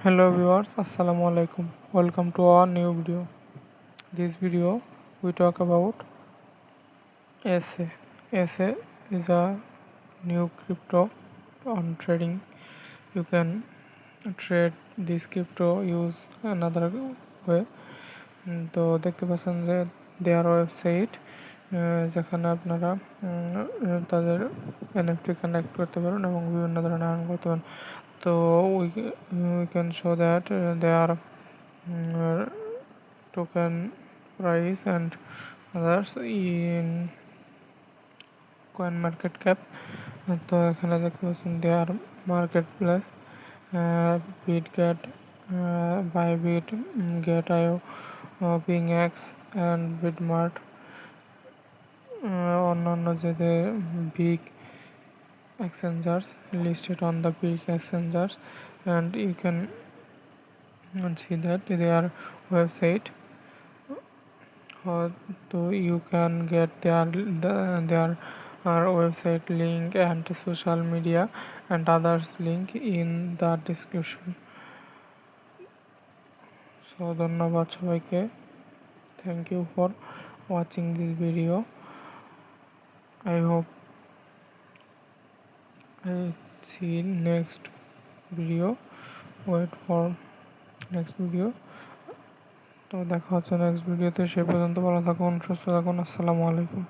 Hello viewers, Assalamu alaikum. Welcome to our new video. This video we talk about SA. SA is a new crypto on trading. You can trade this crypto use another way. তো দেখতে পাচ্ছেন যে their website যেখানে আপনারা তাদের NFT connect করতে পারেন এবং বিভিন্ন ধরনের আর্ন করতে পারেন। তো we can show that they are token price and others in coin market cap. তো এখানে দেখতে পাচ্ছেন their market place Bitget Bybit গেট.io পিংএক্স and bitmart অন্যান্য যে big exchangers listed on the big exchangers, and you can see that their website. So you can get their website link and social media and others link in the description. So ধন্যবাদ সবাইকে. Thank you for watching this video. I hope I see next video. Wait for next video. তো দেখা হচ্ছে next ভিডিওতে। সে পর্যন্ত ভালো থাকুন, সুস্থ থাকুন। আসসালামু আলাইকুম।